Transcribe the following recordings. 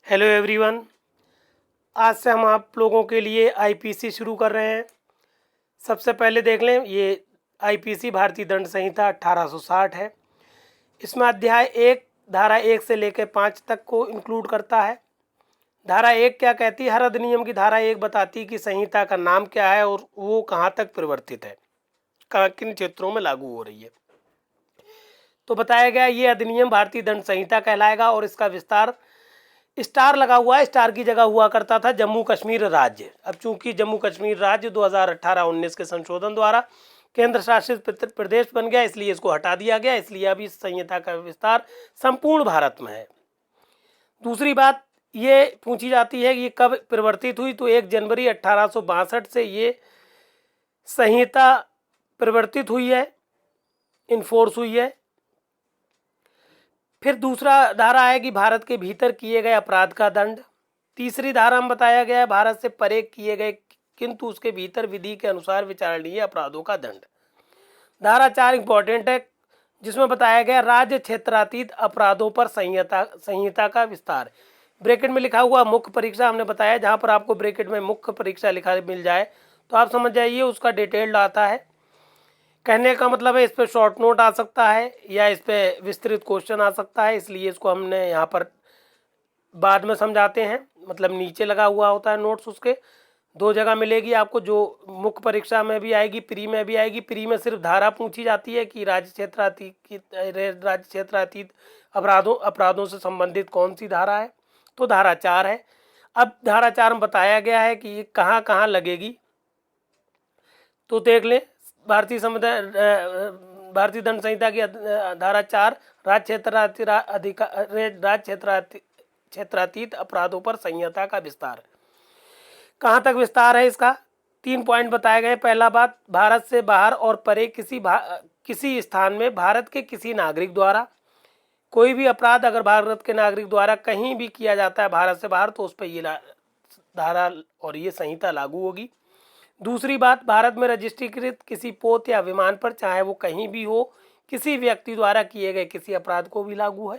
Hello everyone. आज से हम आप लोगों के लिए आईपीसी शुरू कर रहे हैं। सबसे पहले देख लें, ये आईपीसी भारतीय दंड संहिता 1860 है। इसमें अध्याय 1 धारा 1 से लेकर 5 तक को इंक्लूड करता है। धारा 1 क्या कहती है? हर अधिनियम की धारा 1 बताती है कि संहिता का नाम क्या है और वो कहाँ तक परिवर्तित है, किन क्षेत्रों में लागू हो रही है। तो बताया गया ये अधिनियम भारतीय दंड संहिता कहलाएगा और इसका विस्तार स्टार लगा हुआ है, स्टार की जगह हुआ करता था जम्मू कश्मीर राज्य। अब चूंकि जम्मू कश्मीर राज्य 2018-19 के संशोधन द्वारा केंद्र शासित प्रदेश बन गया, इसलिए इसको हटा दिया गया। इसलिए अब इस संहिता का विस्तार संपूर्ण भारत में है। दूसरी बात ये पूछी जाती है कि ये कब परिवर्तित हुई, तो 1 जनवरी 1862 से ये संहिता परिवर्तित हुई है, इन्फोर्स हुई है। फिर दूसरा धारा है कि भारत के भीतर किए गए अपराध का दंड। तीसरी धारा में बताया गया है भारत से परे किए गए किंतु उसके भीतर विधि के अनुसार विचारणीय अपराधों का दंड। धारा 4 इंपॉर्टेंट है, जिसमें बताया गया राज्य क्षेत्रातीत अपराधों पर संहिता का विस्तार। ब्रैकेट में लिखा हुआ मुख्य परीक्षा हमने बताया, जहां पर आपको ब्रैकेट में मुख्य परीक्षा लिखा मिल जाए तो आप समझ जाइए उसका डिटेल्ड आता है। कहने का मतलब है इस पर शॉर्ट नोट आ सकता है या इस पर विस्तृत क्वेश्चन आ सकता है, इसलिए इसको हमने यहाँ पर बाद में समझाते हैं। मतलब नीचे लगा हुआ होता है नोट्स, उसके 2 जगह मिलेगी आपको, जो मुख्य परीक्षा में भी आएगी, प्री में भी आएगी। प्री में सिर्फ धारा पूछी जाती है कि राज्य क्षेत्रातीत अपराधों से संबंधित कौन सी धारा है, तो धारा 4 है। अब धारा 4 में बताया गया है कि कहाँ कहाँ लगेगी, तो देख लें। भारतीय दंड संहिता की धारा 4 राज्य क्षेत्रातीत अपराधों पर संहिता का विस्तार। कहाँ तक विस्तार है इसका? 3 पॉइंट बताए गए। पहला बात, भारत से बाहर और परे किसी स्थान में भारत के किसी नागरिक द्वारा कोई भी अपराध अगर भारत के नागरिक द्वारा कहीं भी किया जाता है भारत से बाहर, तो उस पर ये धारा और ये संहिता लागू होगी। दूसरी बात, भारत में रजिस्ट्रीकृत किसी पोत या विमान पर, चाहे वो कहीं भी हो, किसी व्यक्ति द्वारा किए गए किसी अपराध को भी लागू है।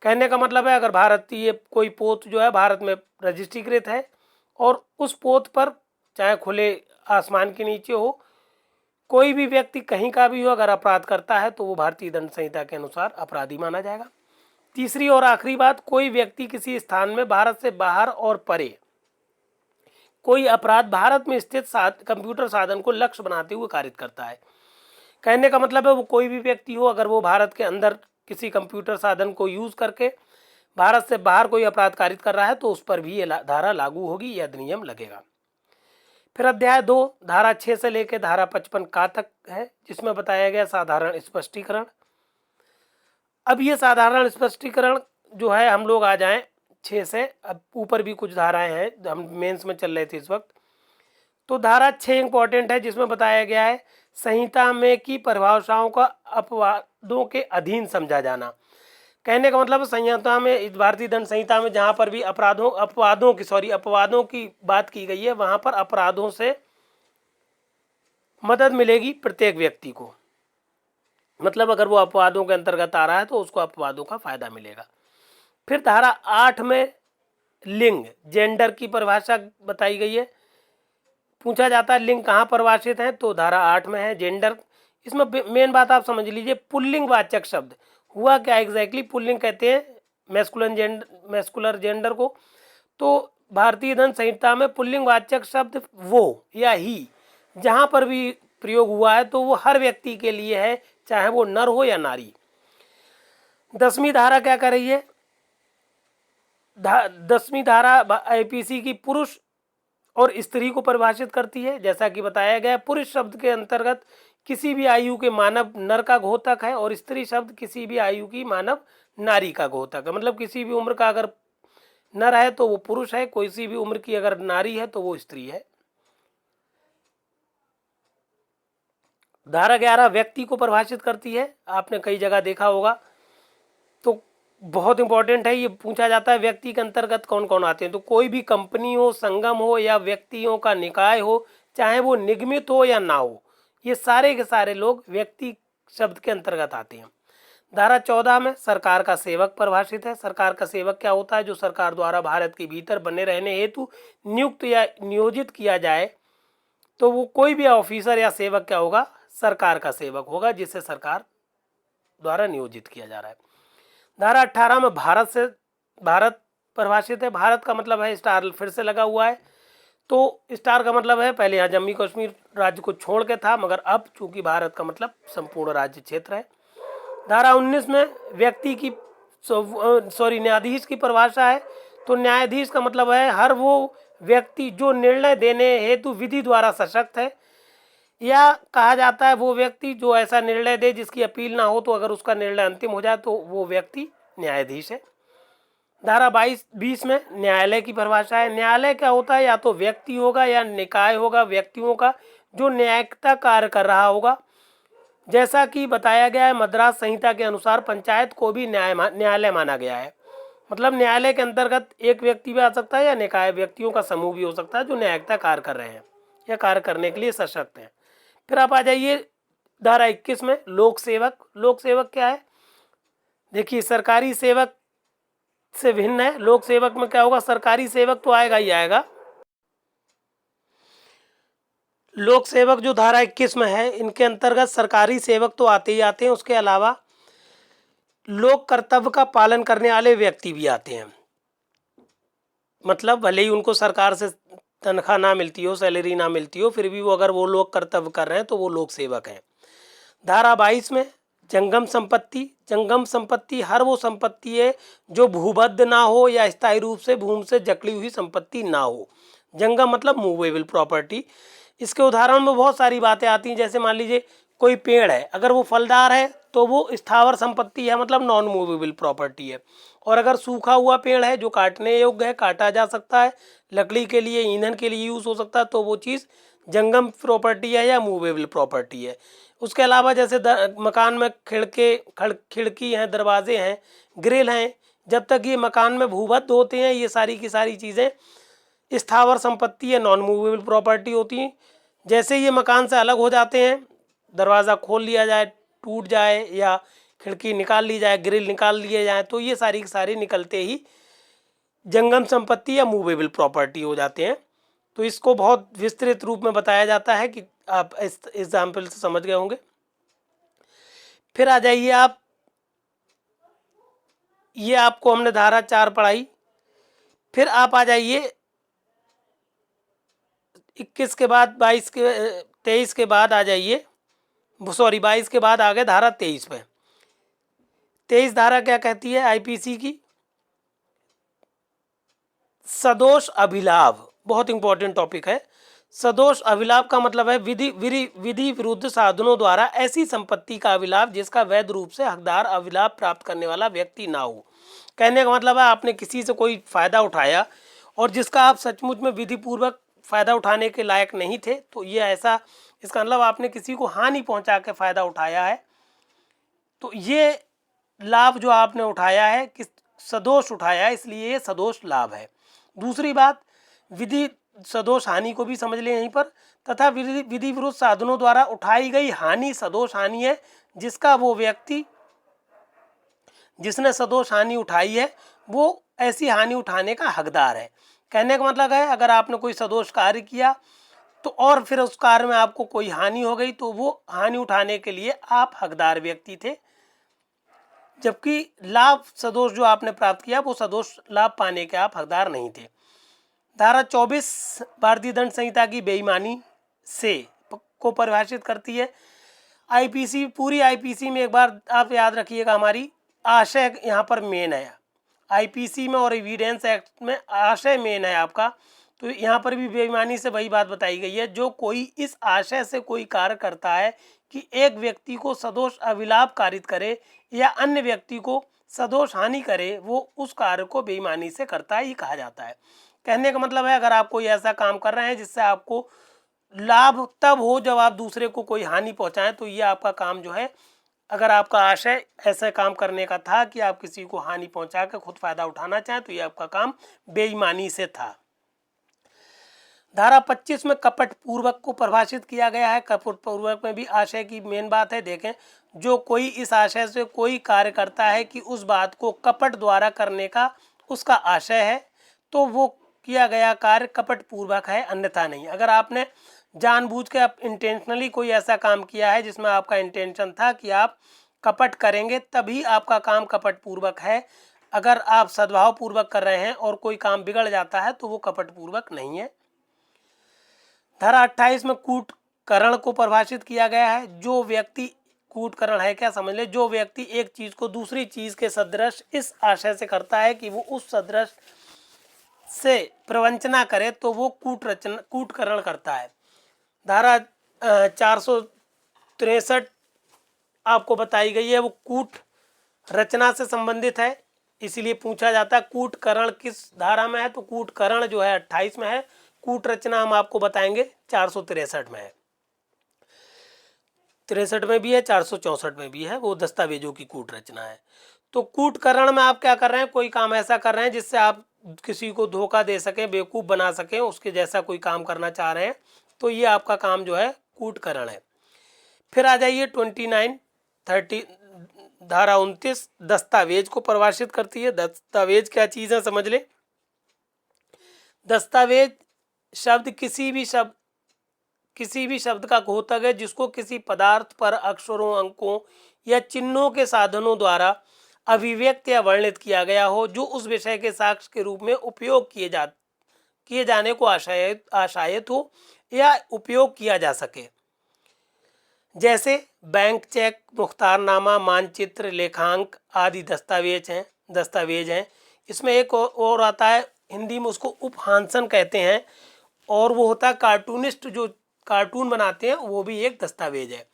कहने का मतलब है अगर भारतीय कोई पोत जो है भारत में रजिस्ट्रीकृत है और उस पोत पर चाहे खुले आसमान के नीचे हो, कोई भी व्यक्ति कहीं का भी हो अगर अपराध करता है तो वो भारतीय दंड संहिता के अनुसार अपराधी माना जाएगा। तीसरी और आखिरी बात, कोई व्यक्ति किसी स्थान में भारत से बाहर और परे कोई अपराध भारत में स्थित कंप्यूटर साधन को लक्ष्य बनाते हुए कारित करता है। कहने का मतलब है वो कोई भी व्यक्ति हो, अगर वो भारत के अंदर किसी कंप्यूटर साधन को यूज करके भारत से बाहर कोई अपराध कारित कर रहा है तो उस पर भी ये धारा लागू होगी, यह अधिनियम लगेगा। फिर अध्याय 2 धारा 6 से लेकर धारा 55 का तक है, जिसमें बताया गया साधारण स्पष्टीकरण। अब ये साधारण स्पष्टीकरण जो है, हम लोग आ जाएं 6 से, अब ऊपर भी कुछ धाराएं हैं, हम मेंस में चल रहे थे इस वक्त। तो धारा 6 इंपॉर्टेंट है, जिसमें बताया गया है संहिता में की परिभाषाओं का अपवादों के अधीन समझा जाना। कहने का मतलब संहिता में, भारतीय दंड संहिता में जहां पर भी अपवादों की बात की गई है, वहां पर अपराधों से मदद मिलेगी प्रत्येक व्यक्ति को। मतलब अगर वो अपवादों के अंतर्गत आ रहा है तो उसको अपवादों का फायदा मिलेगा। फिर धारा 8 में लिंग, जेंडर की परिभाषा बताई गई है। पूछा जाता है लिंग कहाँ परिभाषित है, तो धारा 8 में है जेंडर। इसमें मेन बात आप समझ लीजिए, पुल्लिंग वाचक शब्द हुआ क्या एग्जैक्टली। पुल्लिंग कहते हैं मैस्कुलर जेंडर को, तो भारतीय दंड संहिता में पुल्लिंग वाचक शब्द वो या ही जहां पर भी प्रयोग हुआ है तो वो हर व्यक्ति के लिए है, चाहे वो नर हो या नारी। 10वीं धारा क्या कर रही है? 10वीं धारा आईपीसी की पुरुष और स्त्री को परिभाषित करती है। जैसा कि बताया गया, पुरुष शब्द के अंतर्गत किसी भी आयु के मानव नर का घोतक है और स्त्री शब्द किसी भी आयु की मानव नारी का घोतक है। मतलब किसी भी उम्र का अगर नर है तो वो पुरुष है, कोई सी भी उम्र की अगर नारी है तो वो स्त्री है। धारा 11 व्यक्ति को परिभाषित करती है, आपने कई जगह देखा होगा, तो बहुत इंपॉर्टेंट है। ये पूछा जाता है व्यक्ति के अंतर्गत कौन कौन आते हैं, तो कोई भी कंपनी हो, संगम हो या व्यक्तियों का निकाय हो, चाहे वो निगमित हो या ना हो, ये सारे के सारे लोग व्यक्ति शब्द के अंतर्गत आते हैं। धारा 14 में सरकार का सेवक परिभाषित है। सरकार का सेवक क्या होता है? जो सरकार द्वारा भारत के भीतर बने रहने हेतु नियुक्त या नियोजित किया जाए, तो वो कोई भी ऑफिसर या सेवक क्या होगा? सरकार का सेवक होगा, जिसे सरकार द्वारा नियोजित किया जा रहा है। धारा 18 में भारत परिभाषित है। भारत का मतलब है, स्टार फिर से लगा हुआ है, तो स्टार का मतलब है पहले यहाँ जम्मू कश्मीर राज्य को छोड़ के था, मगर अब चूंकि भारत का मतलब संपूर्ण राज्य क्षेत्र है। धारा 19 में व्यक्ति की न्यायाधीश की परिभाषा है। तो न्यायाधीश का मतलब है हर वो व्यक्ति जो निर्णय देने हेतु विधि द्वारा सशक्त है, या कहा जाता है वो व्यक्ति जो ऐसा निर्णय दे जिसकी अपील ना हो, तो अगर उसका निर्णय अंतिम हो जाए तो वो व्यक्ति न्यायाधीश है। धारा 20 में न्यायालय की परिभाषा है। न्यायालय क्या होता है? या तो व्यक्ति होगा या निकाय होगा व्यक्तियों का, जो न्यायिकता कार्य कर रहा होगा। जैसा कि बताया गया है मद्रास संहिता के अनुसार पंचायत को भी न्यायालय माना गया है। मतलब न्यायालय के अंतर्गत एक व्यक्ति भी आ सकता है या निकाय व्यक्तियों का समूह भी हो सकता है जो न्यायिकता कार्य कर रहे हैं या कार्य करने के लिए सशक्त हैं। फिर आप आ जाइए धारा 21 में लोक सेवक। लोक सेवक क्या है? देखिए, सरकारी सेवक से भिन्न है। लोक सेवक में क्या होगा? सरकारी सेवक तो आएगा ही आएगा। लोक सेवक जो धारा 21 में है, इनके अंतर्गत सरकारी सेवक तो आते ही आते हैं, उसके अलावा लोक कर्तव्य का पालन करने वाले व्यक्ति भी आते हैं। मतलब भले ही उनको सरकार से तनख्वाह ना मिलती हो, सैलरी ना मिलती हो, फिर भी वो अगर वो लोक कर्तव्य कर रहे हैं तो वो लोक सेवक हैं। धारा 22 में जंगम संपत्ति। जंगम संपत्ति हर वो संपत्ति है जो भूबद्ध ना हो या स्थायी रूप से भूमि से जकड़ी हुई संपत्ति ना हो। जंगम मतलब मूवेबल प्रॉपर्टी। इसके उदाहरण में बहुत सारी बातें आती हैं, जैसे मान लीजिए कोई पेड़ है, अगर वो फलदार है तो वो स्थावर संपत्ति है, मतलब नॉन मूवेबल प्रॉपर्टी है। और अगर सूखा हुआ पेड़ है जो काटने योग्य है, काटा जा सकता है, लकड़ी के लिए, ईंधन के लिए यूज़ हो सकता है, तो वो चीज़ जंगम प्रॉपर्टी है या मूवेबल प्रॉपर्टी है। उसके अलावा जैसे मकान में खिड़की हैं, दरवाजे हैं, ग्रिल हैं, जब तक ये मकान में भूबद्ध होते हैं, ये सारी की सारी चीज़ें स्थावर संपत्ति है, नॉन मूवेबल प्रॉपर्टी होती हैं। जैसे ये मकान से अलग हो जाते हैं, दरवाज़ा खोल लिया जाए, टूट जाए, या खिड़की निकाल ली जाए, ग्रिल निकाल लिए जाए, तो ये सारी की सारी निकलते ही जंगम संपत्ति या मूवेबल प्रॉपर्टी हो जाते हैं। तो इसको बहुत विस्तृत रूप में बताया जाता है कि आप इस एग्जाम्पल से समझ गए होंगे। फिर आ जाइए आप, ये आपको हमने धारा 4 पढ़ाई। फिर आप आ जाइए 21 के बाद 23 के बाद आ जाइए, 22 के बाद आ गए धारा 23 में। 23 धारा क्या कहती है आईपीसी की? सदोष अभिलाभ, बहुत इंपॉर्टेंट टॉपिक है। सदोष अभिलाभ का मतलब है विधि विरुद्ध साधनों द्वारा ऐसी संपत्ति का अभिलाभ जिसका वैध रूप से हकदार अभिलाभ प्राप्त करने वाला व्यक्ति ना हो। कहने का मतलब है आपने किसी से कोई फायदा उठाया और जिसका आप सचमुच में विधि पूर्वक फायदा उठाने के लायक नहीं थे, तो ये ऐसा, इसका मतलब आपने किसी को हानि पहुंचा के फायदा उठाया है, तो ये लाभ जो आपने उठाया है किस सदोष उठाया है, इसलिए ये सदोष लाभ है। दूसरी बात, विधि सदोष हानि को भी समझ लें यहीं पर, तथा विधि विरुद्ध साधनों द्वारा उठाई गई हानि सदोष हानि है जिसका वो व्यक्ति जिसने सदोष हानि उठाई है वो ऐसी हानि उठाने का हकदार है। कहने का मतलब है अगर आपने कोई सदोष कार्य किया तो और फिर उस कार्य में आपको कोई हानि हो गई तो वो हानि उठाने के लिए आप हकदार व्यक्ति थे, जबकि लाभ सदोष जो आपने प्राप्त किया वो सदोष लाभ पाने के आप हकदार नहीं थे। धारा 24 भारतीय दंड संहिता की बेईमानी से को परिभाषित करती है। आईपीसी, पूरी आईपीसी में एक बार आप याद रखिएगा, हमारी आशय यहाँ पर मेन है आईपीसी में और एविडेंस एक्ट में आशय मेन है आपका। तो यहाँ पर भी बेईमानी से वही बात बताई गई है, जो कोई इस आशय से कोई कार्य करता है कि एक व्यक्ति को सदोष अभिलाभ कारित करे या अन्य व्यक्ति को सदोष हानि करे, वो उस कार्य को बेईमानी से करता है, ये कहा जाता है। कहने का मतलब है अगर आप कोई ऐसा काम कर रहे हैं जिससे आपको लाभ तब हो जब आप दूसरे को कोई हानि पहुंचाएं, तो ये आपका काम जो है, अगर आपका आशय ऐसे काम करने का था कि आप किसी को हानि पहुंचा कर खुद फायदा उठाना चाहें, तो ये आपका काम बेईमानी से था। धारा 25 में कपट पूर्वक को परिभाषित किया गया है। कपट पूर्वक में भी आशय की मेन बात है। देखें, जो कोई इस आशय से कोई कार्य करता है कि उस बात को कपट द्वारा करने का उसका आशय है, तो वो किया गया कार्य कपट पूर्वक है, अन्यथा नहीं। अगर आपने जानबूझ के आप इंटेंशनली कोई ऐसा काम किया है जिसमें आपका इंटेंशन था कि आप कपट करेंगे, तभी आपका काम कपट पूर्वक है। अगर आप सद्भाव पूर्वक कर रहे हैं और कोई काम बिगड़ जाता है तो वो कपट पूर्वक नहीं है। धारा 28 में कूटकरण को परिभाषित किया गया है। जो व्यक्ति, कूटकरण है क्या समझ ले, जो व्यक्ति एक चीज को दूसरी चीज के सदृश इस आशय से करता है कि वो उस सदृश से प्रवंचना करे तो वो कूटकरण करता है। धारा 463 आपको बताई गई है, वो कूट रचना से संबंधित है, इसलिए पूछा जाता है कूटकरण किस धारा में है, तो कूटकरण जो है 28 में है, कूट रचना हम आपको बताएंगे 463 में है। 63 में भी है, 464 में भी है, वो दस्तावेजों की कूट रचना है। तो कूटकरण में आप क्या कर रहे हैं, कोई काम ऐसा कर रहे हैं जिससे आप किसी को धोखा दे सकें, बेवकूफ़ बना सकें, उसके जैसा कोई काम करना चाह रहे हैं, तो ये आपका काम जो है कूटकरण है। फिर आ जाइए 29-30 धारा 29 दस्तावेज को परिभाषित करती है। दस्तावेज क्या चीज़ है समझ ले। दस्तावेज शब्द किसी भी शब्द का घोतक है जिसको किसी पदार्थ पर अक्षरों, अंकों या चिन्हों के साधनों द्वारा अभिव्यक्त या वर्णित किया गया हो, जो उस विषय के साक्ष्य के रूप में उपयोग किए जाने को आशायित हो या उपयोग किया जा सके। जैसे बैंक चेक, मुख्तारनामा, मानचित्र, लेखांक आदि दस्तावेज हैं। इसमें एक और आता है, हिंदी में उसको उपहांसन कहते हैं, और वो होता है कार्टूनिस्ट, जो कार्टून बनाते हैं, वो भी एक दस्तावेज है।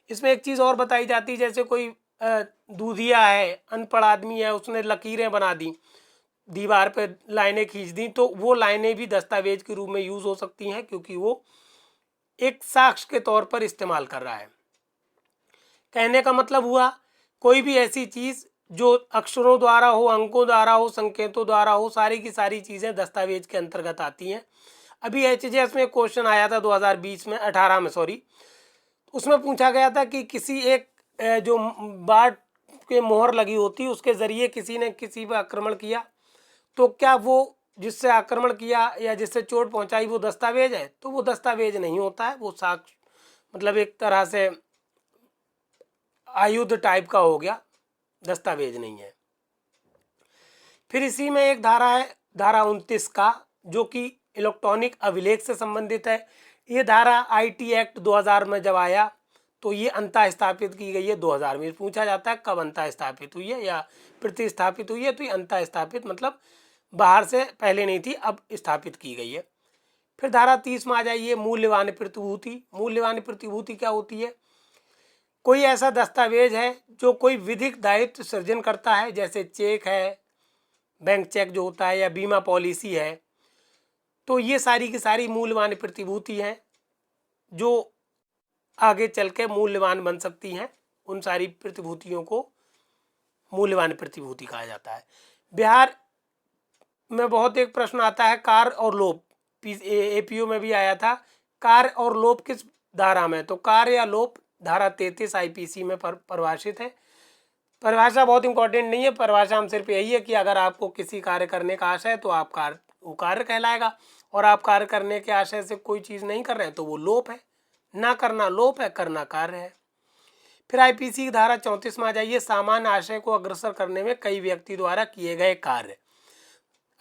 इसमें एक चीज़ और बताई जाती है, जैसे कोई दूधिया है, अनपढ़ आदमी है, उसने लकीरें बना दी, दीवार पे लाइनें खींच दी, तो वो लाइनें भी दस्तावेज के रूप में यूज़ हो सकती हैं, क्योंकि वो एक साक्ष्य के तौर पर इस्तेमाल कर रहा है। कहने का मतलब हुआ, कोई भी ऐसी चीज़ जो अक्षरों द्वारा हो, अंकों द्वारा हो, संकेतों द्वारा हो, सारी की सारी चीज़ें दस्तावेज के अंतर्गत आती हैं। अभी HJS में क्वेश्चन आया था 2020 में, 18 में सॉरी, उसमें पूछा गया था कि किसी एक जो बाढ़ के मोहर लगी होती, उसके ज़रिए किसी ने किसी पर आक्रमण किया, तो क्या वो जिससे आक्रमण किया या जिससे चोट पहुंचाई वो दस्तावेज है? तो वो दस्तावेज नहीं होता है, वो साक्ष्य मतलब एक तरह से आयुध टाइप का हो गया, दस्तावेज नहीं है। फिर इसी में एक धारा है, धारा 29 का, जो कि इलेक्ट्रॉनिक अभिलेख से संबंधित है। ये धारा IT एक्ट 2000 में जब आया तो ये अंतः स्थापित की गई है 2000 में। पूछा जाता है कब अंतः स्थापित हुई है या प्रतिस्थापित हुई है, तो ये अंतः स्थापित मतलब बाहर से पहले नहीं थी, अब स्थापित की गई है। फिर धारा 30 में आ जाइए, मूल्यवान प्रतिभूति। मूल्यवान प्रतिभूति क्या होती है? कोई ऐसा दस्तावेज है जो कोई विधिक दायित्व सृजन करता है, जैसे चेक है, बैंक चेक जो होता है, या बीमा पॉलिसी है। तो ये सारी की सारी मूल्यवान प्रतिभूति हैं जो आगे चल के मूल्यवान बन सकती हैं। उन सारी प्रतिभूतियों को मूल्यवान प्रतिभूति कहा जाता है। बिहार में बहुत एक प्रश्न आता है, कार और लोप, APO में भी आया था, कार और लोप किस धारा में? तो कार या लोप धारा 33 IPC में परिभाषित है। परिभाषा बहुत इंपॉर्टेंट नहीं है, परिभाषा हम सिर्फ यही है कि अगर आपको किसी कार्य करने का आशय है तो आप वो कार्य कहलाएगा, और आप कार्य करने के आशय से कोई चीज़ नहीं कर रहे हैं तो वो लोप है। ना करना लोप है, करना कार्य है। फिर IPC की धारा 34 में आ जाइए, सामान्य आशय को अग्रसर करने में कई व्यक्ति द्वारा किए गए कार्य।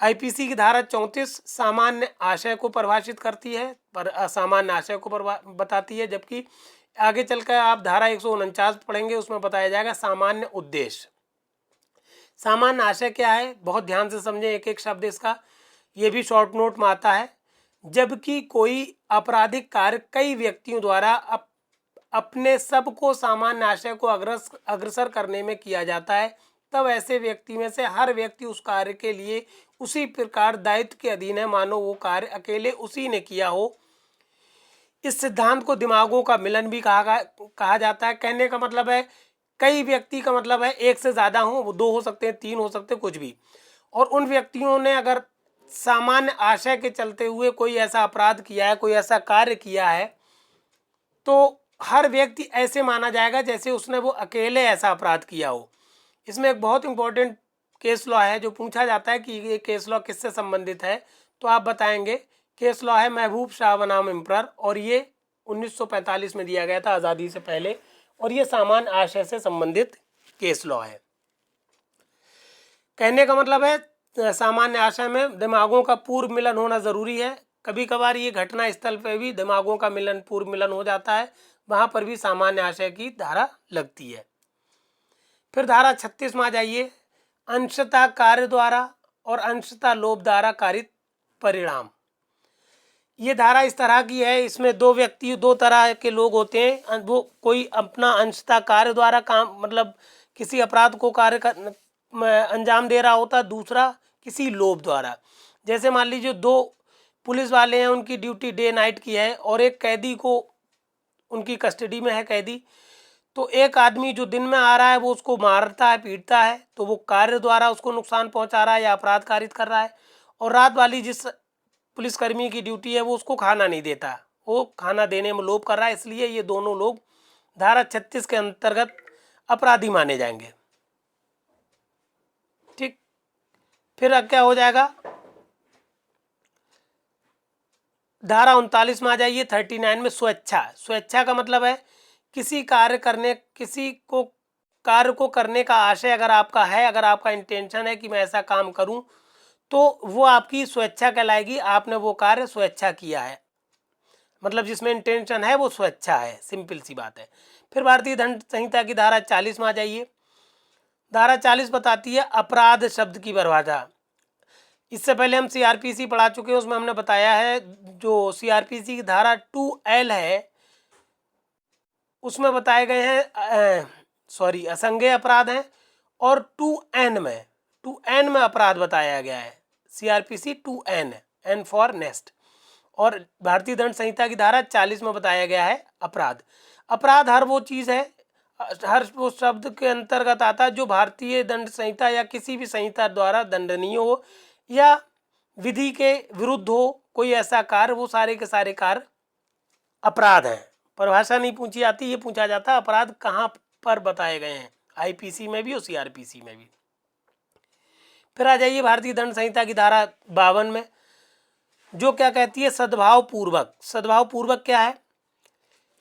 IPC की धारा 34 सामान्य आशय को परिभाषित करती है, पर असामान्य आशय को बताती है, जबकि आगे चलकर आप धारा 149 पढ़ेंगे, उसमें बताया जाएगा सामान्य उद्देश्य। सामान्य आशय क्या है, बहुत ध्यान से समझें एक एक शब्द इसका, ये भी शॉर्ट नोट में आता है। जबकि कोई आपराधिक कार्य कई व्यक्तियों द्वारा अपने सबको सामान्य आशय को अग्रसर करने में किया जाता है, तब ऐसे व्यक्ति में से हर व्यक्ति उस कार्य के लिए उसी प्रकार दायित्व के अधीन है, मानो वो कार्य अकेले उसी ने किया हो। इस सिद्धांत को दिमागों का मिलन भी कहा जाता है। कहने का मतलब है, कई व्यक्ति का मतलब है एक से ज़्यादा हो, वो 2 हो सकते हैं, 3 हो सकते हैं, कुछ भी, और उन व्यक्तियों ने अगर सामान्य आशय के चलते हुए कोई ऐसा अपराध किया है, कोई ऐसा कार्य किया है, तो हर व्यक्ति ऐसे माना जाएगा जैसे उसने वो अकेले ऐसा अपराध किया हो। इसमें एक बहुत इंपॉर्टेंट केस लॉ है जो पूछा जाता है कि ये केस लॉ किससे संबंधित है, तो आप बताएंगे केस लॉ है महबूब शाह बनाम एम्परर, और ये 1945 में दिया गया था आज़ादी से पहले, और ये सामान्य आशय से संबंधित केस लॉ है। कहने का मतलब है सामान्य आशय में दिमागों का पूर्व मिलन होना ज़रूरी है। कभी कभार ये घटना स्थल पर भी दिमागों का मिलन पूर्व मिलन हो जाता है, वहाँ पर भी सामान्य आशय की धारा लगती है। फिर धारा 36 में आ जाइए, अंशतः कार्य द्वारा और अंशतः लोभ द्वारा कारित परिणाम। ये धारा इस तरह की है, इसमें दो तरह के लोग होते हैं। वो कोई अपना अंशतः कार्य द्वारा काम मतलब किसी अपराध को अंजाम दे रहा होता, दूसरा किसी लोभ द्वारा। जैसे मान लीजिए दो पुलिस वाले हैं, उनकी ड्यूटी डे नाइट की है और एक कैदी को उनकी कस्टडी में है कैदी, तो एक आदमी जो दिन में आ रहा है वो उसको मारता है पीटता है, तो वो कार्य द्वारा उसको नुकसान पहुंचा रहा है या अपराध कारित कर रहा है। और रात वाली जिस पुलिसकर्मी की ड्यूटी है वो उसको खाना नहीं देता, वो खाना देने में लोभ कर रहा है, इसलिए ये दोनों लोग धारा 36 के अंतर्गत अपराधी माने जाएंगे। ठीक, फिर अब क्या हो जाएगा, धारा 39 में आ जाइए, 39 में स्वेच्छा। स्वेच्छा का मतलब है किसी कार्य को करने का आशय अगर आपका है, अगर आपका इंटेंशन है कि मैं ऐसा काम करूं, तो वो आपकी स्वेच्छा कहलाएगी। आपने वो कार्य स्वेच्छा किया है, मतलब जिसमें इंटेंशन है वो स्वेच्छा है, सिंपल सी बात है। फिर भारतीय दंड संहिता की धारा 40 में आ जाइए। धारा 40 बताती है अपराध शब्द की परिभाषा। इससे पहले हम सीआरपीसी पढ़ा चुके हैं, उसमें हमने बताया है जो सीआरपीसी की धारा 2L है उसमें बताए गए हैं असंज्ञेय अपराध हैं, और 2N में अपराध बताया गया है, CrPC 2N, N for nest. और भारतीय दंड संहिता की धारा 40 में बताया गया है अपराध। अपराध हर वो चीज़ है, हर वो शब्द के अंतर्गत आता है जो भारतीय दंड संहिता या किसी भी संहिता द्वारा दंडनीय हो या विधि के विरुद्ध हो कोई ऐसा कार्य, वो सारे के सारे कार्य अपराध हैं। परिभाषा नहीं पूछी जाती, ये पूछा जाता है अपराध कहाँ पर बताए गए हैं, आईपीसी में भी और सीआरपीसी में भी। फिर आ जाइए भारतीय दंड संहिता की धारा 52 में, जो क्या कहती है, सद्भाव पूर्वक। सद्भाव पूर्वक क्या है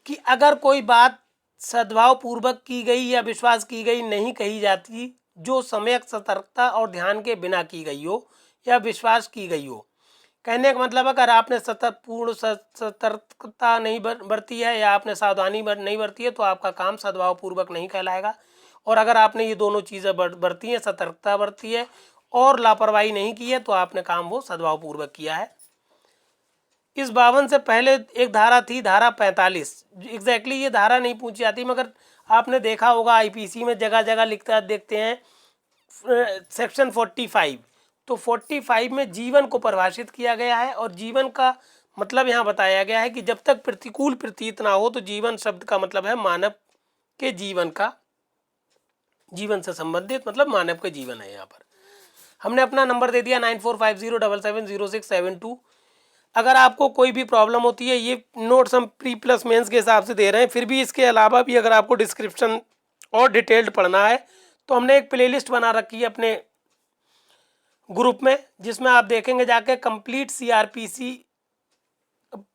कि अगर कोई बात सद्भाव पूर्वक की गई या विश्वास की गई नहीं कही जाती, जो सम्यक सतर्कता और ध्यान के बिना की गई हो या विश्वास की गई हो। कहने का मतलब अगर आपने पूर्ण सतर्कता नहीं बरती है या आपने सावधानी नहीं बरती है तो आपका काम सद्भाव पूर्वक नहीं कहलाएगा। और अगर आपने ये दोनों चीज़ें बरती हैं, सतर्कता बरती है और लापरवाही नहीं की है, तो आपने काम वो सद्भाव पूर्वक किया है। इस 52 से पहले एक धारा थी, धारा 45। एग्जैक्टली ये धारा नहीं पूछी जाती, मगर आपने देखा होगा आईपीसी में जगह जगह लिखता देखते हैं सेक्शन 45। तो 45 में जीवन को परिभाषित किया गया है, और जीवन का मतलब यहाँ बताया गया है कि जब तक प्रतिकूल प्रतीत ना हो, तो जीवन शब्द का मतलब है मानव के जीवन का, जीवन से संबंधित मतलब मानव के जीवन है। यहाँ पर हमने अपना नंबर दे दिया 9450770672। अगर आपको कोई भी प्रॉब्लम होती है, ये नोट्स हम प्री प्लस मेंस के हिसाब से दे रहे हैं, फिर भी इसके अलावा भी अगर आपको डिस्क्रिप्शन और डिटेल्ड पढ़ना है तो हमने एक प्लेलिस्ट बना रखी है अपने ग्रुप में, जिसमें आप देखेंगे जाके कंप्लीट सीआरपीसी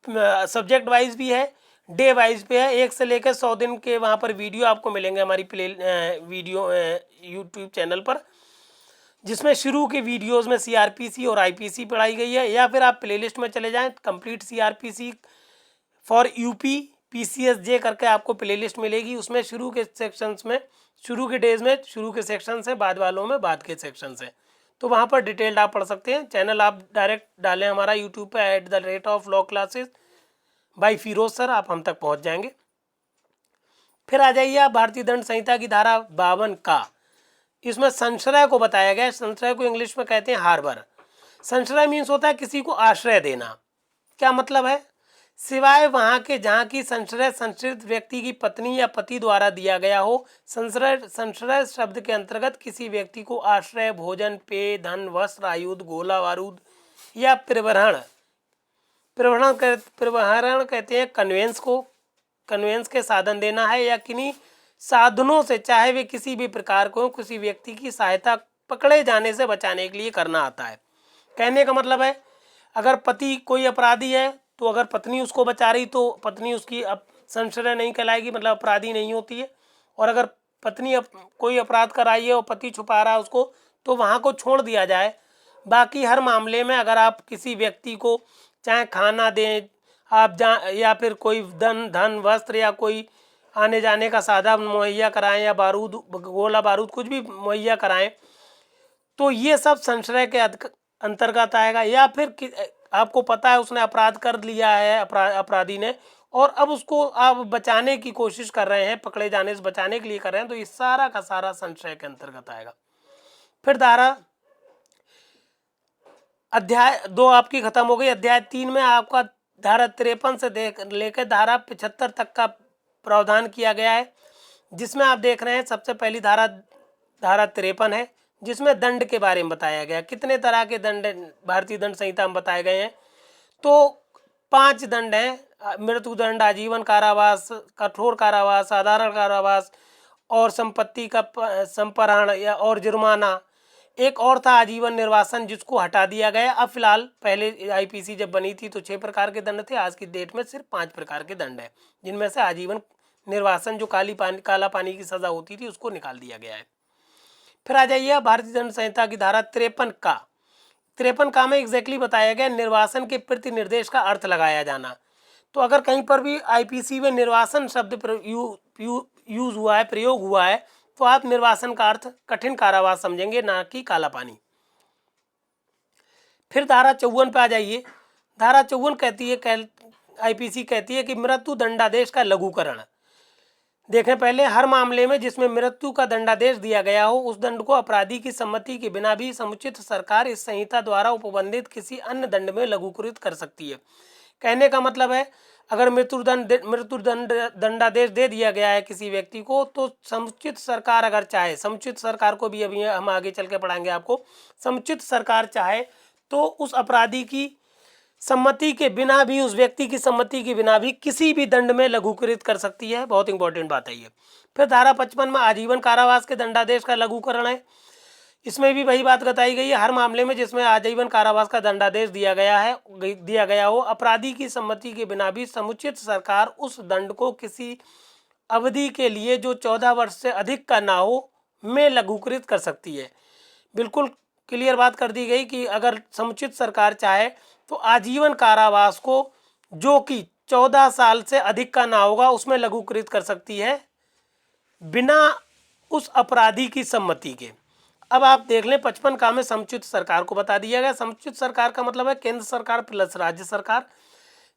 सब्जेक्ट वाइज भी है, डे वाइज पे है, 1 से लेकर 100 दिन के वहाँ पर वीडियो आपको मिलेंगे हमारी वीडियो यूट्यूब चैनल पर, जिसमें शुरू के वीडियोस में सीआरपीसी और आईपीसी पढ़ाई गई है। या फिर आप प्लेलिस्ट में चले जाएं, complete CrPC for UP PCSJ करके आपको प्लेलिस्ट मिलेगी। उसमें शुरू के सेक्शंस में, शुरू के डेज में शुरू के सेक्शन है, बाद वालों में बाद के सेक्शन है, तो वहाँ पर डिटेल्ड आप पढ़ सकते हैं। चैनल आप डायरेक्ट डालें हमारा यूट्यूब पे @law classes by Firoz sir, आप हम तक पहुँच जाएंगे। फिर आ जाइए आप भारतीय दंड संहिता की धारा 52 का, इसमें संश्रय को बताया गया है। संश्रय को इंग्लिश में कहते हैं हार्बर। संश्रय मीन्स होता है किसी को आश्रय देना। क्या मतलब है, सिवाय वहाँ के जहाँ की संश्रय संश्रित व्यक्ति की पत्नी या पति द्वारा दिया गया हो। संश्रय शब्द के अंतर्गत किसी व्यक्ति को आश्रय, भोजन, पेय, धन, वस्त्र, आयुध, गोला बारूद या परिवहन कहते हैं कन्वेंस को, कन्वेंस के साधन देना है या किन्हीं साधनों से, चाहे वे किसी भी प्रकार को, किसी व्यक्ति की सहायता पकड़े जाने से बचाने के लिए करना आता है। कहने का मतलब है अगर पति कोई अपराधी है तो अगर पत्नी उसको बचा रही तो पत्नी उसकी संशय नहीं कहलाएगी, मतलब अपराधी नहीं होती है। और अगर पत्नी कोई अपराध कराई है और पति छुपा रहा है उसको, तो वहाँ को छोड़ दिया जाए। बाकी हर मामले में अगर आप किसी व्यक्ति को चाहे खाना दें आप या फिर कोई धन वस्त्र या कोई आने जाने का साधन मुहैया कराएं या बारूद गोला बारूद कुछ भी मुहैया कराएं, तो ये सब संशय के अंतर्गत आएगा। या फिर आपको पता है उसने अपराध कर लिया है अपराधी ने, और अब उसको आप बचाने की कोशिश कर रहे हैं, पकड़े जाने से बचाने के लिए कर रहे हैं, तो ये सारा का सारा संशय के अंतर्गत आएगा। फिर धारा अध्याय 2 आपकी खत्म हो गई। अध्याय 3 में आपका धारा 53 से लेकर धारा 75 तक का प्रावधान किया गया है, जिसमें आप देख रहे हैं सबसे पहली धारा 53 है, जिसमें दंड के बारे में बताया गया। कितने तरह के दंड भारतीय दंड संहिता में बताए गए हैं? तो 5 दंड हैं, मृत्युदंड, आजीवन कारावास, कठोर कारावास, साधारण कारावास और संपत्ति का संपहरण या और जुर्माना। एक और था आजीवन निर्वासन, जिसको हटा दिया गया। अब फिलहाल पहले आईपीसी जब बनी थी तो 6 प्रकार के दंड थे, आज की डेट में सिर्फ 5 प्रकार के दंड है, जिनमें से आजीवन निर्वासन जो काला पानी की सजा होती थी उसको निकाल दिया गया है। फिर आ जाइए भारतीय दंड संहिता की धारा 53 का में एग्जैक्टली बताया गया निर्वासन के प्रति निर्देश का अर्थ लगाया जाना। तो अगर कहीं पर भी आईपीसी में निर्वासन शब्द यूज हुआ है, प्रयोग हुआ है, तो आप निर्वासन का अर्थ कठिन कारावास समझेंगे, ना कि काला पानी। फिर धारा 54 पे आ जाइए। धारा 54 कहती है, आईपीसी कहती है कि मृत्यु दंडादेश का लघुकरण। देखें पहले, हर मामले में जिसमें मृत्यु का दंडादेश दिया गया हो उस दंड को अपराधी की सम्मति के बिना भी समुचित सरकार इस संहिता द्वारा उपबंधित किसी अन्य दंड में लघुकृत कर सकती है। कहने का मतलब है अगर मृत्यु दंडादेश दे दिया गया है किसी व्यक्ति को, तो समुचित सरकार अगर चाहे, समुचित सरकार को भी अभी हम आगे चल के पढ़ाएंगे आपको, समुचित सरकार चाहे तो उस अपराधी की सम्मति के बिना भी, उस व्यक्ति की सम्मति के बिना भी किसी भी दंड में लघुकृत कर सकती है। बहुत इंपॉर्टेंट बात है ये। फिर धारा 55 में आजीवन कारावास के दंडादेश का लघुकरण है। इसमें भी वही बात बताई गई है, हर मामले में जिसमें आजीवन कारावास का दंडादेश दिया गया हो, अपराधी की सम्मति के बिना भी समुचित सरकार उस दंड को किसी अवधि के लिए जो 14 वर्ष से अधिक का ना हो में लघुकृत कर सकती है। बिल्कुल क्लियर बात कर दी गई कि अगर समुचित सरकार चाहे तो आजीवन कारावास को जो कि 14 साल से अधिक का ना होगा उसमें लघुकृत कर सकती है, बिना उस अपराधी की सम्मति के। अब आप देख लें 55 का में समुचित सरकार को बता दिया गया। समुचित सरकार का मतलब है केंद्र सरकार प्लस राज्य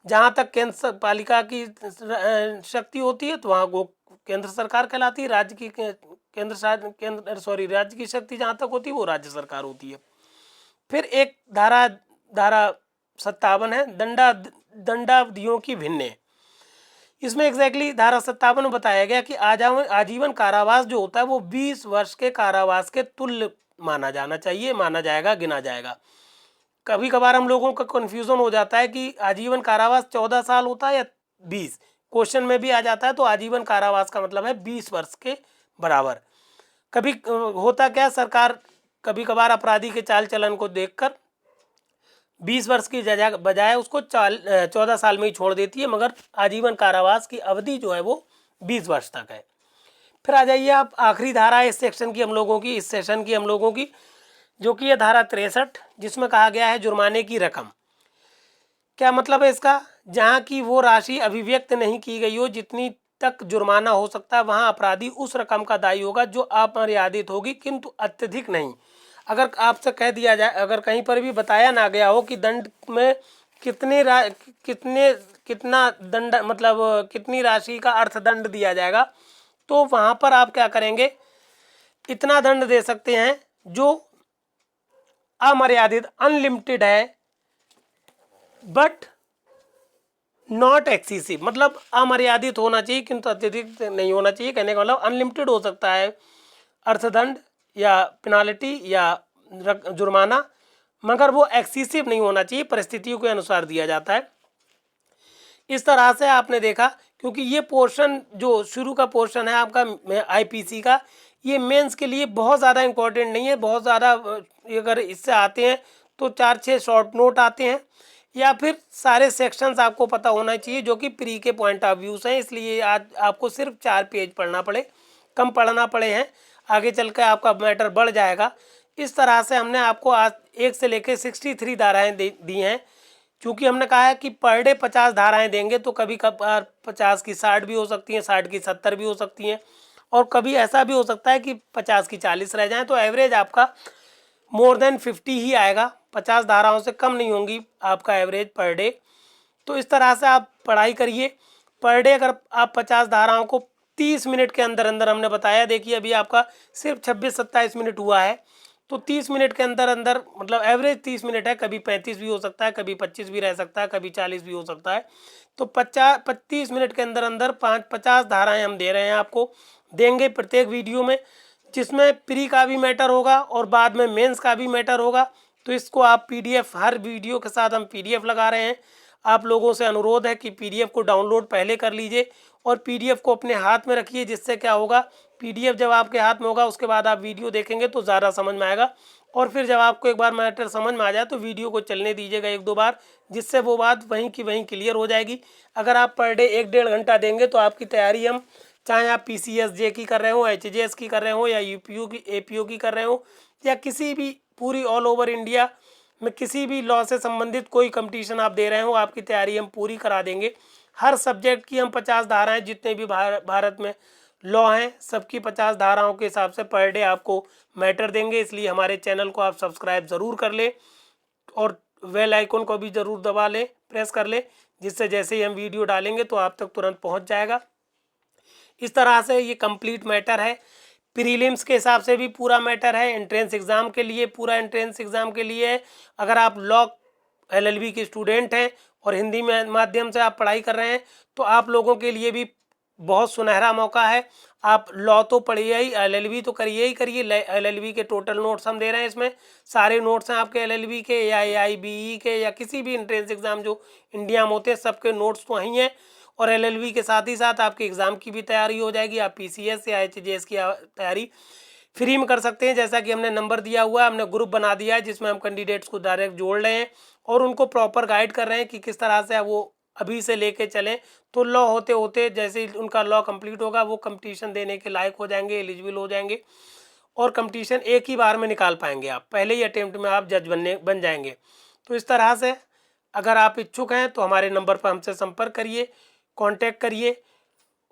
राज्य तक केंद्र पालिका की शक्ति होती है तो वहाँ वो केंद्र सरकार कहलाती है। राज्य की राज्य की शक्ति जहाँ तक होती है वो राज्य सरकार होती है। फिर एक धारा 57 है, दंडावधियों की भिन्न। इसमें एग्जैक्टली धारा 57 में बताया गया कि आजीवन कारावास जो होता है वो 20 वर्ष के कारावास के तुल्य माना जाएगा, गिना जाएगा। कभी कभार हम लोगों का कन्फ्यूजन हो जाता है कि आजीवन कारावास 14 साल होता है या 20, क्वेश्चन में भी आ जाता है। तो आजीवन कारावास का मतलब है 20 वर्ष के बराबर। कभी होता क्या, सरकार कभी कभार अपराधी के चाल चलन को देखकर 20 वर्ष की बजाय उसको 14 साल में ही छोड़ देती है, मगर आजीवन कारावास की अवधि जो है वो 20 वर्ष तक है। फिर आ जाइए आप आखिरी धारा इस सेशन की हम लोगों की जो कि है धारा 63, जिसमें कहा गया है जुर्माने की रकम। क्या मतलब है इसका? जहाँ की वो राशि अभिव्यक्त नहीं की गई हो, जितनी तक जुर्माना हो सकता है वहाँ अपराधी उस रकम का दायी होगा जो अमर्यादित होगी, किंतु अत्यधिक नहीं। अगर आपसे कह दिया जाए, अगर कहीं पर भी बताया ना गया हो कि दंड में कितना दंड मतलब कितनी राशि का अर्थदंड दिया जाएगा, तो वहाँ पर आप क्या करेंगे, इतना दंड दे सकते हैं जो अमर्यादित अनलिमिटेड है, बट नॉट एक्सीसिव, मतलब अमर्यादित होना चाहिए किंतु अत्यधिक नहीं होना चाहिए। कहने का मतलब अनलिमिटेड हो सकता है अर्थदंड या पेनाल्टी या जुर्माना, मगर वो एक्सीसिव नहीं होना चाहिए, परिस्थितियों के अनुसार दिया जाता है। इस तरह से आपने देखा क्योंकि ये पोर्शन जो शुरू का पोर्शन है आपका आईपीसी का, ये मेंस के लिए बहुत ज़्यादा इम्पोर्टेंट नहीं है। बहुत ज़्यादा अगर इससे आते हैं तो 4-6 शॉर्ट नोट आते हैं, या फिर सारे सेक्शंस आपको पता होना चाहिए जो कि प्री के पॉइंट ऑफ व्यूज हैं। इसलिए आज आपको सिर्फ 4 पेज पढ़ना पड़े, कम पढ़ना पड़े हैं, आगे चल कर आपका मैटर बढ़ जाएगा। इस तरह से हमने आपको आज 1 से लेकर 63 धाराएँ दी हैं। चूँकि हमने कहा है कि पर डे 50 धाराएँ देंगे, तो कभी कभार 50 की 60 भी हो सकती हैं, 60 की 70 भी हो सकती हैं, और कभी ऐसा भी हो सकता है कि 50 की 40 रह जाएँ। तो एवरेज आपका मोर देन 50 ही आएगा, 50 धाराओं से कम नहीं होंगी आपका एवरेज पर डे। तो इस तरह से आप पढ़ाई करिए। पर डे अगर आप 50 धाराओं को 30 मिनट के अंदर अंदर, हमने बताया, देखिए अभी आपका सिर्फ 26-27 मिनट हुआ है, तो 30 मिनट के अंदर अंदर, मतलब एवरेज 30 मिनट है, कभी 35 भी हो सकता है, कभी 25 भी रह सकता है, कभी 40 भी हो सकता है। तो 30 मिनट के अंदर अंदर 50 धाराएँ हम दे रहे हैं, आपको देंगे प्रत्येक वीडियो में, जिसमें प्री का भी मैटर होगा और बाद में मेंस का भी मैटर होगा। तो इसको आप पीडीएफ, हर वीडियो के साथ हम पीडीएफ लगा रहे हैं। आप लोगों से अनुरोध है कि पीडीएफ को डाउनलोड पहले कर लीजिए और पीडीएफ को अपने हाथ में रखिए। जिससे क्या होगा, पीडीएफ जब आपके हाथ में होगा उसके बाद आप वीडियो देखेंगे तो ज़्यादा समझ में आएगा। और फिर जब आपको एक बार मैटर समझ में आ जाए तो वीडियो को चलने दीजिएगा 1-2 बार, जिससे वो बात वहीं की वहीं क्लियर हो जाएगी। अगर आप पर डे 1-1.5 घंटा देंगे तो आपकी तैयारी, हम चाहे आप पीसीएसजे की कर रहे हो, एचजेएस की कर रहे हो, या यूपीयू की, एपीओ की कर रहे हो, या किसी भी पूरी ऑल ओवर इंडिया में किसी भी लॉ से संबंधित कोई कंपटीशन आप दे रहे हो, आपकी तैयारी हम पूरी करा देंगे। हर सब्जेक्ट की हम 50 धाराएं, जितने भी भारत में लॉ हैं सबकी 50 धाराओं के हिसाब से पर डे आपको मैटर देंगे। इसलिए हमारे चैनल को आप सब्सक्राइब ज़रूर कर लें और बेल आइकन को भी ज़रूर दबा लें, प्रेस कर लें, जिससे जैसे ही हम वीडियो डालेंगे तो आप तक तुरंत पहुंच जाएगा। इस तरह से ये कंप्लीट मैटर है। प्रीलिम्स के हिसाब से भी पूरा मैटर है, एंट्रेंस एग्ज़ाम के लिए पूरा एंट्रेंस एग्ज़ाम के लिए है। अगर आप लॉ एलएलबी के स्टूडेंट हैं और हिंदी में माध्यम से आप पढ़ाई कर रहे हैं तो आप लोगों के लिए भी बहुत सुनहरा मौका है। आप लॉ तो पढ़िए ही, एलएलबी तो करिए ही करिए। एलएलबी के टोटल नोट्स हम दे रहे हैं, इसमें सारे नोट्स हैं आपके एलएलबी के या एआईबीई के या किसी भी एंट्रेंस एग्ज़ाम जो इंडिया में होते हैं, सबके नोट्स तो वहीं हैं। और एलएलबी के साथ ही साथ आपके एग्ज़ाम की भी तैयारी हो जाएगी। आप पीसीएस या एचजेएस की तैयारी फ्री में कर सकते हैं। जैसा कि हमने नंबर दिया हुआ है, हमने ग्रुप बना दिया है जिसमें हम कैंडिडेट्स को डायरेक्ट जोड़ रहे हैं और उनको प्रॉपर गाइड कर रहे हैं कि किस तरह से वो अभी से लेके चलें। तो लॉ होते होते जैसे ही उनका लॉ कंप्लीट होगा वो कंपटीशन देने के लायक हो जाएंगे, एलिजिबल हो जाएंगे और कंपटीशन एक ही बार में निकाल पाएंगे। आप पहले ही अटेम्प्ट में आप जज बन जाएंगे। तो इस तरह से अगर आप इच्छुक हैं तो हमारे नंबर पर हमसे संपर्क करिए, कांटेक्ट करिए।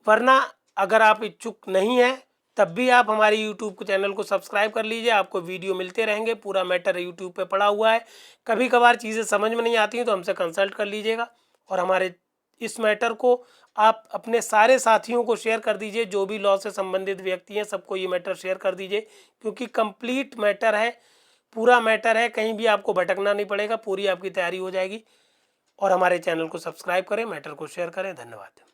वरना अगर आप इच्छुक नहीं हैं तब भी आप हमारे यूट्यूब चैनल को सब्सक्राइब कर लीजिए, आपको वीडियो मिलते रहेंगे। पूरा मैटर यूट्यूब पे पड़ा हुआ है। कभी कभार चीज़ें समझ में नहीं आती हैं तो हमसे कंसल्ट कर लीजिएगा। और हमारे इस मैटर को आप अपने सारे साथियों को शेयर कर दीजिए, जो भी लॉ से संबंधित व्यक्ति हैं सबको ये मैटर शेयर कर दीजिए, क्योंकि कंप्लीट मैटर है, पूरा मैटर है, कहीं भी आपको भटकना नहीं पड़ेगा, पूरी आपकी तैयारी हो जाएगी। और हमारे चैनल को सब्सक्राइब करें, मैटर को शेयर करें। धन्यवाद।